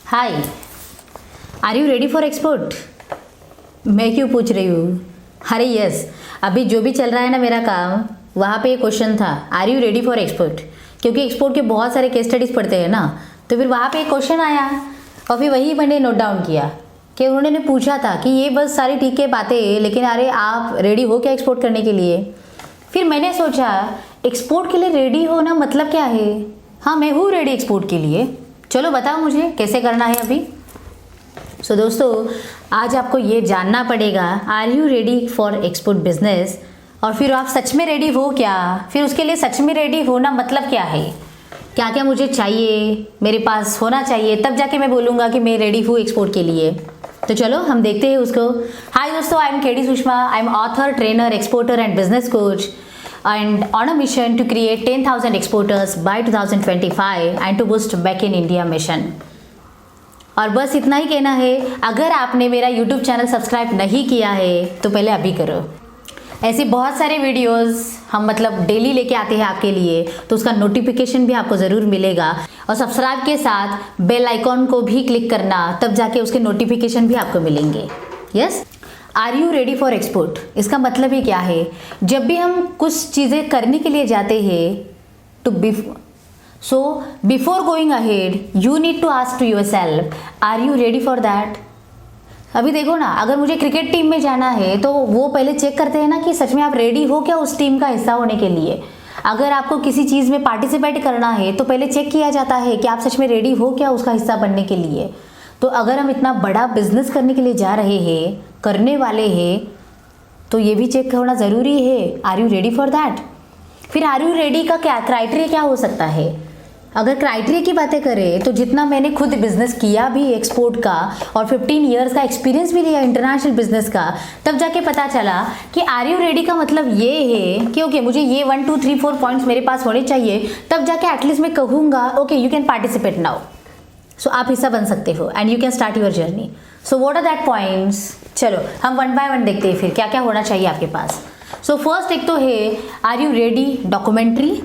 Hi, are you ready for export? मैं क्यों पूछ रही हूँ? अरे यस, अभी जो भी चल रहा है ना मेरा काम, वहाँ पे ये क्वेश्चन था, are you ready for export? क्योंकि एक्सपोर्ट के बहुत सारे केस स्टडीज़ पढ़ते हैं ना, तो फिर वहाँ पे एक क्वेश्चन आया और फिर वही मैंने नोट डाउन किया कि उन्होंने पूछा था कि ये बस सारी ठीक है बातें, लेकिन अरे आप रेडी हो क्या एक्सपोर्ट करने के लिए? फिर मैंने सोचा एक्सपोर्ट के लिए रेडी होना मतलब क्या है? हाँ, मैं हूँ रेडी एक्सपोर्ट के लिए। चलो बताओ मुझे कैसे करना है अभी। सो दोस्तों, आज आपको ये जानना पड़ेगा are you ready for export business, और फिर आप सच में रेडी हो क्या, फिर उसके लिए सच में रेडी होना मतलब क्या है, क्या क्या मुझे चाहिए, मेरे पास होना चाहिए, तब जाके मैं बोलूँगा कि मैं रेडी हूँ एक्सपोर्ट के लिए। तो चलो हम देखते हैं उसको। हाय दोस्तों, I am KD Sushma, I am author, trainer, exporter and business coach and on a mission to create 10,000 exporters by 2025 and to boost back in India mission। और बस इतना ही कहना है, अगर आपने मेरा YouTube चैनल सब्सक्राइब नहीं किया है तो पहले अभी करो। ऐसे बहुत सारे वीडियोस हम मतलब डेली लेके आते हैं आपके लिए, तो उसका नोटिफिकेशन भी आपको ज़रूर मिलेगा। और सब्सक्राइब के साथ बेल आइकॉन को भी क्लिक करना, तब जाके उसके नोटिफिकेशन भी आपको मिलेंगे। Yes, are you ready for export, इसका मतलब ही क्या है? जब भी हम कुछ चीज़ें करने के लिए जाते हैं तो before going ahead you need to ask to yourself, are you ready for that? अभी देखो ना, अगर मुझे क्रिकेट टीम में जाना है तो वो पहले चेक करते हैं ना कि सच में आप रेडी हो क्या उस टीम का हिस्सा होने के लिए। अगर आपको किसी चीज़ में पार्टिसिपेट करना है तो पहले चेक किया जाता है कि आप सच में रेडी हो क्या उसका हिस्सा बनने के लिए। तो अगर हम इतना बड़ा बिजनेस करने के लिए जा रहे हैं, करने वाले हैं, तो ये भी चेक होना ज़रूरी है, are you ready for that? फिर आर यू रेडी का क्या क्राइटेरिया क्या हो सकता है? अगर क्राइटेरिया की बातें करें तो जितना मैंने खुद बिजनेस किया भी एक्सपोर्ट का और 15 इयर्स का एक्सपीरियंस भी लिया इंटरनेशनल बिजनेस का, तब जाके पता चला कि आर यू रेडी का मतलब ये है कि ओके मुझे ये 1 2 3 4 पॉइंट्स मेरे पास होने चाहिए, तब जाके एटलीस्ट मैं कहूँगा okay you can participate now. So आप हिस्सा बन सकते हो and you can start your journey. So what are that points? चलो हम वन बाय वन देखते हैं फिर क्या क्या होना चाहिए आपके पास। सो फर्स्ट एक तो है, आर यू रेडी डॉक्यूमेंट्री?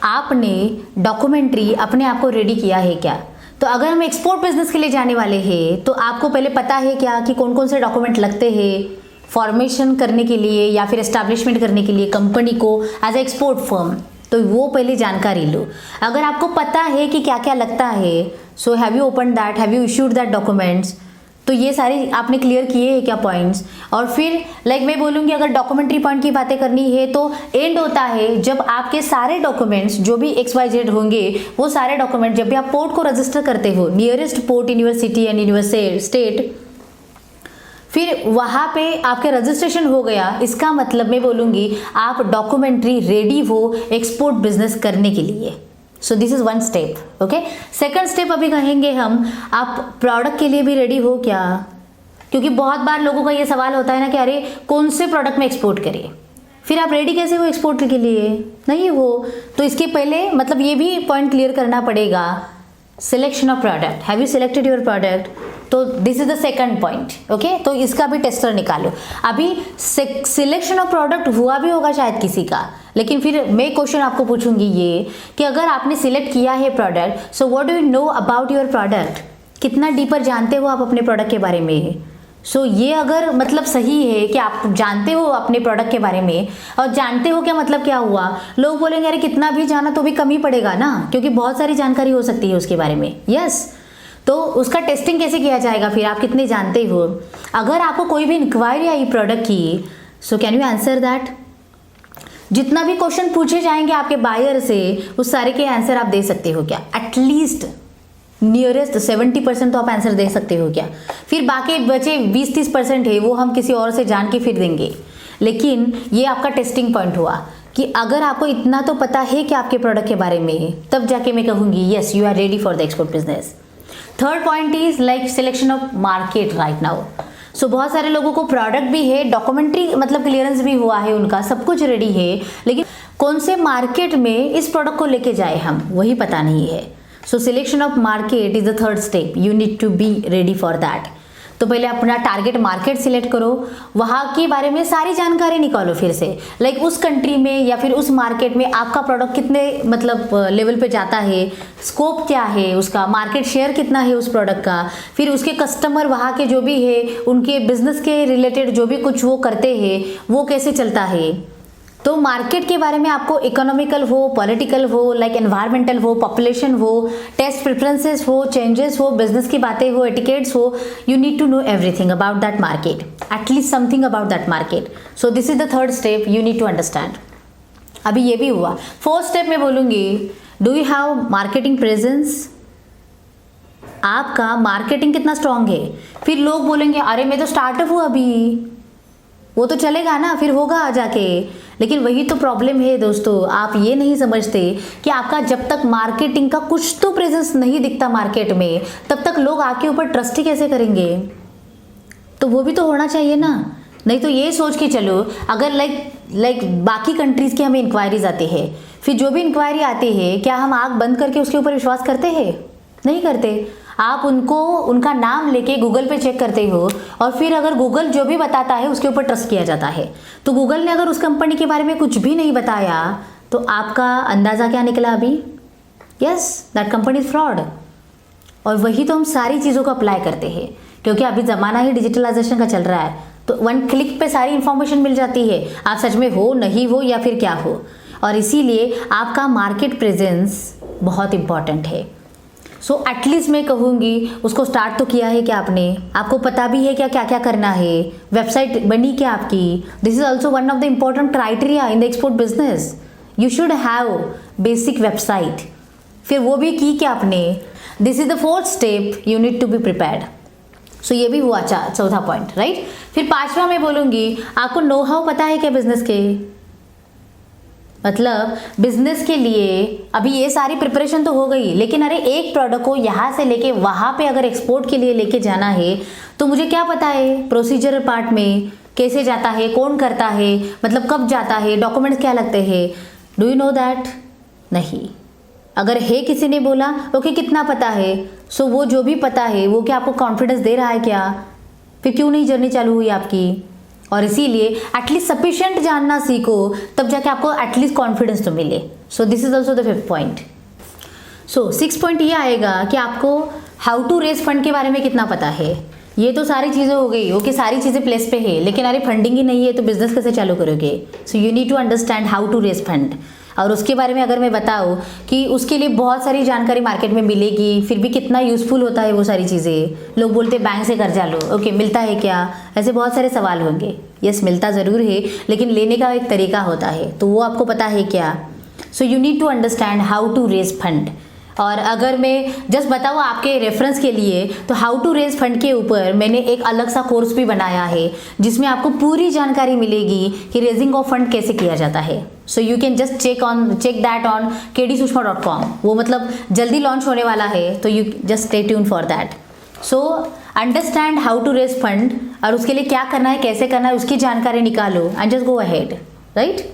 आपने डॉक्यूमेंट्री अपने आप को रेडी किया है क्या? तो अगर हम एक्सपोर्ट बिजनेस के लिए जाने वाले हैं तो आपको पहले पता है क्या कि कौन कौन से डॉक्यूमेंट लगते हैं फॉर्मेशन करने के लिए या फिर एस्टैब्लिशमेंट करने के लिए कंपनी को एज ए एक्सपोर्ट फर्म, तो वो पहले जानकारी लो। अगर आपको पता है कि क्या क्या लगता है, so have you open that, have you issued that documents? तो ये सारे आपने क्लियर किए हैं क्या पॉइंट्स? और फिर मैं बोलूँगी अगर डॉक्यूमेंट्री पॉइंट की बातें करनी है तो एंड होता है जब आपके सारे डॉक्यूमेंट्स जो भी XYZ होंगे, वो सारे डॉक्यूमेंट जब भी आप पोर्ट को रजिस्टर करते हो, nearest port in your city and in your state, फिर वहाँ पे आपके रजिस्ट्रेशन हो गया, इसका मतलब मैं बोलूँगी आप डॉक्यूमेंट्री रेडी हो एक्सपोर्ट बिजनेस करने के लिए। So this is one step. Okay, second step अभी कहेंगे हम, आप प्रोडक्ट के लिए भी रेडी हो क्या? क्योंकि बहुत बार लोगों का ये सवाल होता है ना कि अरे कौन से प्रोडक्ट में एक्सपोर्ट करें, फिर आप रेडी कैसे हो एक्सपोर्ट के लिए? नहीं हो, तो इसके पहले मतलब ये भी पॉइंट क्लियर करना पड़ेगा, selection of product, have you selected your product? तो this is the second point. Okay, तो इसका भी टेस्टर निकालो। अभी सिलेक्शन ऑफ प्रोडक्ट हुआ भी होगा शायद किसी का, लेकिन फिर मैं क्वेश्चन आपको पूछूंगी ये कि अगर आपने सिलेक्ट किया है product, so what do you know about your product? कितना डीपर जानते हो आप अपने प्रोडक्ट के बारे में? सो ये अगर मतलब सही है कि आप जानते हो अपने प्रोडक्ट के बारे में, और जानते हो क्या मतलब क्या हुआ, लोग बोलेंगे अरे कितना भी जाना तो भी कम ही पड़ेगा ना, क्योंकि बहुत सारी जानकारी हो सकती है उसके बारे में। यस, तो उसका टेस्टिंग कैसे किया जाएगा फिर, आप कितने जानते हो? अगर आपको कोई भी इंक्वायरी आई प्रोडक्ट की, so can you answer that? जितना भी क्वेश्चन पूछे जाएंगे आपके बायर से, उस सारे के आंसर आप दे सकते हो क्या? एटलीस्ट नियरेस्ट 70% तो आप आंसर दे सकते हो क्या? फिर बाकी बचे 20-30% है, वो हम किसी और से जान के फिर देंगे। लेकिन ये आपका टेस्टिंग पॉइंट हुआ कि अगर आपको इतना तो पता है कि आपके प्रोडक्ट के बारे में, तब जाके मैं कहूँगी yes you are ready for the export business. Third point is selection of market right now. So बहुत सारे लोगों को प्रोडक्ट भी है, डॉक्यूमेंट्री मतलब क्लियरेंस भी हुआ है उनका, सब कुछ रेडी है, लेकिन कौन से मार्केट में इस प्रोडक्ट को लेके जाए हम, वही पता नहीं है। So selection of market is the third step, you need to be ready for that. तो पहले अपना टारगेट मार्केट सिलेक्ट करो, वहाँ के बारे में सारी जानकारी निकालो फिर से, लाइक उस कंट्री में या फिर उस मार्केट में आपका प्रोडक्ट कितने मतलब लेवल पे जाता है, स्कोप क्या है उसका, मार्केट शेयर कितना है उस प्रोडक्ट का, फिर उसके कस्टमर वहाँ के जो भी है उनके बिजनेस के रिलेटेड जो भी कुछ वो करते हैं वो कैसे चलता है। तो मार्केट के बारे में आपको इकोनॉमिकल हो, पॉलिटिकल हो, लाइक एनवायरमेंटल हो, पॉपुलेशन हो, टेस्ट प्रेफरेंसेस हो, चेंजेस हो, बिजनेस की बातें हो, एटिकेट्स हो, you need to know everything about that market, at least something about that market. So this is the third step, you need to understand. अभी ये भी हुआ। फोर्थ स्टेप में बोलूँगी, do you have marketing presence? आपका marketing कितना strong है? फिर लोग बोलेंगे अरे मैं तो स्टार्टअप हूँ अभी, वो तो चलेगा ना, फिर होगा जाके। लेकिन वही तो प्रॉब्लम है दोस्तों, आप ये नहीं समझते कि आपका जब तक मार्केटिंग का कुछ तो प्रेजेंस नहीं दिखता मार्केट में, तब तक लोग आपके ऊपर ट्रस्ट ही कैसे करेंगे? तो वो भी तो होना चाहिए ना। नहीं तो ये सोच के चलो, अगर लाइक बाकी कंट्रीज़ की हमें इंक्वायरीज आती है, फिर जो भी इंक्वायरी आती है क्या हम आँख बंद करके उसके ऊपर विश्वास करते हैं? नहीं करते। आप उनका नाम लेके गूगल पे चेक करते हो और फिर अगर गूगल जो भी बताता है उसके ऊपर ट्रस्ट किया जाता है। तो गूगल ने अगर उस कंपनी के बारे में कुछ भी नहीं बताया तो आपका अंदाज़ा क्या निकला अभी? Yes, that company is fraud. और वही तो हम सारी चीज़ों को अप्लाई करते हैं, क्योंकि अभी ज़माना ही डिजिटलाइजेशन का चल रहा है। तो वन क्लिक पे सारी इन्फॉर्मेशन मिल जाती है, आप सच में हो, नहीं हो या फिर क्या हो। और इसीलिए आपका मार्केट प्रेजेंस बहुत इंपॉर्टेंट है। सो एटलीस्ट मैं कहूँगी उसको स्टार्ट तो किया है क्या आपने? आपको पता भी है क्या क्या क्या करना है? वेबसाइट बनी क्या आपकी? This is also one of the important criteria in the export business. You should have basic website. फिर वो भी की क्या आपने? This is the fourth step, you need to be prepared. So ये भी हुआ चौथा पॉइंट, राइट। फिर पांचवा मैं बोलूँगी, आपको नो हाउ पता है क्या बिजनेस के? मतलब बिजनेस के लिए अभी ये सारी प्रिपरेशन तो हो गई, लेकिन अरे एक प्रोडक्ट को यहाँ से लेके वहाँ पे अगर एक्सपोर्ट के लिए लेके जाना है तो मुझे क्या पता है प्रोसीजर पार्ट में कैसे जाता है, कौन करता है, मतलब कब जाता है, डॉक्यूमेंट्स क्या लगते हैं? Do you know that? नहीं। अगर है किसी ने बोला ओके कितना पता है, सो वो जो भी पता है वो क्या आपको कॉन्फिडेंस दे रहा है क्या? फिर क्यों नहीं जर्नी चालू हुई आपकी? और इसीलिए एटलीस्ट सफिशिएंट जानना सीखो, तब जाके आपको एटलीस्ट कॉन्फिडेंस तो मिले। सो this is also the fifth point. So six point ये आएगा कि आपको हाउ टू रेज फंड के बारे में कितना पता है। ये तो सारी चीज़ें हो गई, ओके सारी चीज़ें प्लेस पे है, लेकिन अरे फंडिंग ही नहीं है तो बिजनेस कैसे चालू करोगे? So you need to understand how to raise fund. और उसके बारे में अगर मैं बताऊँ कि उसके लिए बहुत सारी जानकारी मार्केट में मिलेगी, फिर भी कितना यूज़फुल होता है वो सारी चीज़ें। लोग बोलते हैं बैंक से कर्जा लो, ओके मिलता है क्या? ऐसे बहुत सारे सवाल होंगे। यस, मिलता ज़रूर है, लेकिन लेने का एक तरीका होता है, तो वो आपको पता है क्या? So you need to understand how to raise fund. और अगर मैं जस्ट बताऊँ आपके रेफरेंस के लिए, तो हाउ टू रेज फंड के ऊपर मैंने एक अलग सा कोर्स भी बनाया है जिसमें आपको पूरी जानकारी मिलेगी कि रेजिंग ऑफ फंड कैसे किया जाता है। So you can just check that on kdsushma.com। वो मतलब जल्दी लॉन्च होने वाला है, तो you just stay tune for that. So understand how to raise fund, और उसके लिए क्या करना है, कैसे करना है, उसकी जानकारी निकालो and just go ahead, right.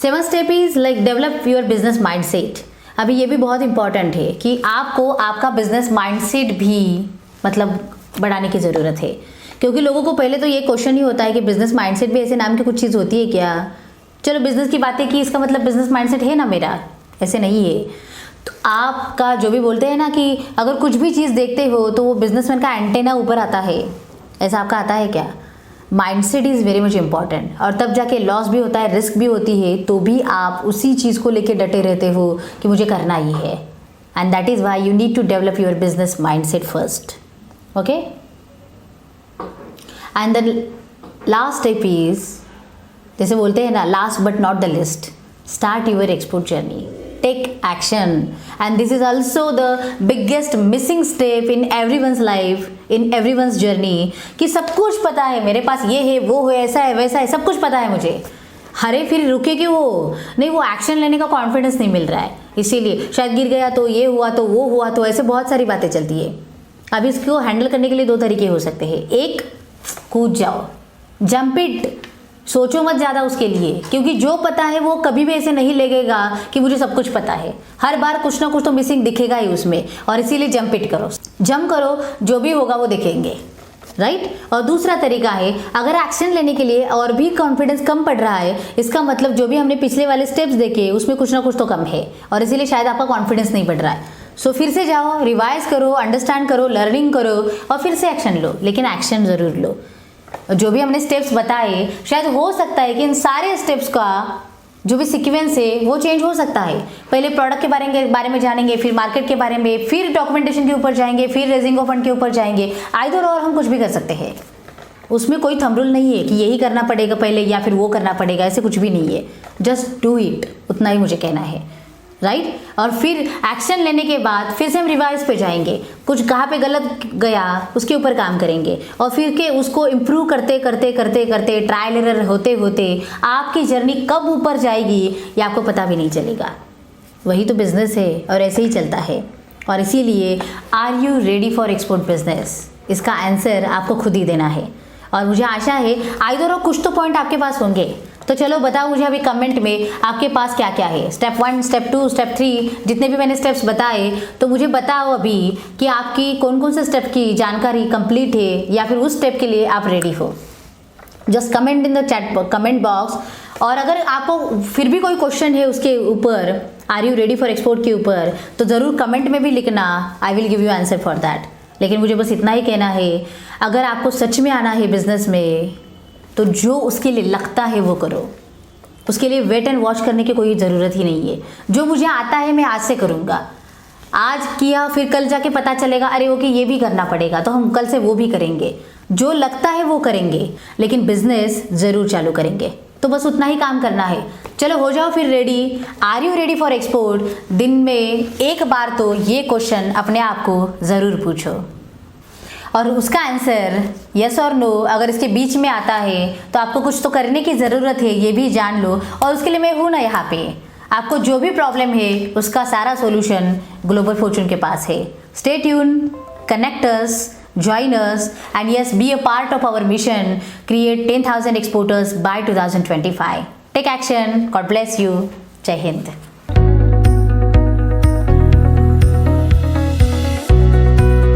Seven step is like develop your business mindset. अभी ये भी बहुत इंपॉर्टेंट है कि आपको आपका बिजनेस माइंडसेट भी मतलब बढ़ाने की ज़रूरत है, क्योंकि लोगों को पहले तो ये क्वेश्चन ही होता है कि बिजनेस माइंडसेट भी ऐसे नाम की कुछ चीज़ होती है क्या? चलो बिजनेस की बातें की, इसका मतलब बिजनेस माइंडसेट है ना मेरा? ऐसे नहीं है। तो आपका जो भी बोलते हैं ना कि अगर कुछ भी चीज़ देखते हो तो वो बिजनेसमैन का एंटेना ऊपर आता है, ऐसा आपका आता है क्या? Mindset is very much important. और तब जाके लॉस भी होता है, रिस्क भी होती है, तो भी आप उसी चीज़ को लेके डटे रहते हो कि मुझे करना ही है। And that is why you need to develop your business mindset first, okay. And the last step is, जैसे बोलते हैं ना, last but not the least, start your export journey, take action. And this is also the biggest missing step in everyone's life, in everyone's journey, कि सब कुछ पता है मेरे पास, ये है वो है, ऐसा है वैसा है, सब कुछ पता है मुझे, अरे फिर रुके क्यों हो? नहीं, वो एक्शन लेने का कॉन्फिडेंस नहीं मिल रहा है, इसीलिए शायद गिर गया तो ये हुआ तो वो हुआ तो, ऐसे बहुत सारी बातें चलती है। अब इसको हैंडल करने के लिए दो तरीके हो सकते हैं। एक, कूद जाओ, जंप इट, सोचो मत ज़्यादा उसके लिए, क्योंकि जो पता है वो कभी भी ऐसे नहीं लगेगा कि मुझे सब कुछ पता है। हर बार कुछ ना कुछ तो मिसिंग दिखेगा ही उसमें, और इसीलिए जंप इट करो, जंप करो, जो भी होगा वो देखेंगे। राइट। और दूसरा तरीका है, अगर एक्शन लेने के लिए और भी कॉन्फिडेंस कम पड़ रहा है, इसका मतलब जो भी हमने पिछले वाले स्टेप्स देखे उसमें कुछ ना कुछ तो कम है और इसीलिए शायद आपका कॉन्फिडेंस नहीं बढ़ रहा है। सो फिर से जाओ, रिवाइज करो, अंडरस्टैंड करो, लर्निंग करो और फिर से एक्शन लो, लेकिन एक्शन ज़रूर लो। जो भी हमने स्टेप्स बताए, शायद हो सकता है कि इन सारे स्टेप्स का जो भी सीक्वेंस है वो चेंज हो सकता है। पहले प्रोडक्ट के बारे में जानेंगे, फिर मार्केट के बारे में, फिर डॉक्यूमेंटेशन के ऊपर जाएंगे, फिर रेजिंग ऑफ फंड के ऊपर जाएंगे। आइदर और हम कुछ भी कर सकते हैं, उसमें कोई थंब रूल नहीं है कि यही करना पड़ेगा पहले या फिर वो करना पड़ेगा, ऐसे कुछ भी नहीं है। जस्ट डू इट, उतना ही मुझे कहना है, राइट। और फिर एक्शन लेने के बाद फिर से हम रिवाइज पे जाएंगे, कुछ कहाँ पे गलत गया उसके ऊपर काम करेंगे और फिर के उसको इम्प्रूव करते करते करते करते ट्रायल एरर होते होते आपकी जर्नी कब ऊपर जाएगी ये आपको पता भी नहीं चलेगा। वही तो बिजनेस है और ऐसे ही चलता है। और इसीलिए are you ready for export business, इसका आंसर आपको खुद ही देना है। और मुझे आशा है आइदर और कुछ तो पॉइंट आपके पास होंगे। तो चलो बताओ मुझे अभी कमेंट में आपके पास क्या क्या है, स्टेप 1, स्टेप 2, स्टेप 3, जितने भी मैंने स्टेप्स बताए, तो मुझे बताओ अभी कि आपकी कौन कौन से स्टेप की जानकारी कंप्लीट है या फिर उस स्टेप के लिए आप रेडी हो। Just comment in the chat comment box. और अगर आपको फिर भी कोई क्वेश्चन है उसके ऊपर, are you ready for export के ऊपर, तो ज़रूर कमेंट में भी लिखना, I will give you answer for that. लेकिन मुझे बस इतना ही कहना है, अगर आपको सच में आना है बिजनेस में तो जो उसके लिए लगता है वो करो, उसके लिए वेट एंड वॉच करने की कोई ज़रूरत ही नहीं है। जो मुझे आता है मैं आज से करूँगा, आज किया फिर कल जाके पता चलेगा अरे ओके ये भी करना पड़ेगा, तो हम कल से वो भी करेंगे। जो लगता है वो करेंगे, लेकिन बिजनेस ज़रूर चालू करेंगे। तो बस उतना ही काम करना है। चलो हो जाओ फिर ready. Are you ready for export? दिन में एक बार तो ये क्वेश्चन अपने आप को ज़रूर पूछो और उसका आंसर यस और नो अगर इसके बीच में आता है तो आपको कुछ तो करने की ज़रूरत है, ये भी जान लो। और उसके लिए मैं हूँ ना यहाँ पे। आपको जो भी प्रॉब्लम है उसका सारा सॉल्यूशन ग्लोबल फॉर्चून के पास है। Stay tune, connect us, join us, and yes, be a part of our mission, create 10,000 exporters by 2025. Take action. God bless you. Jai Hind.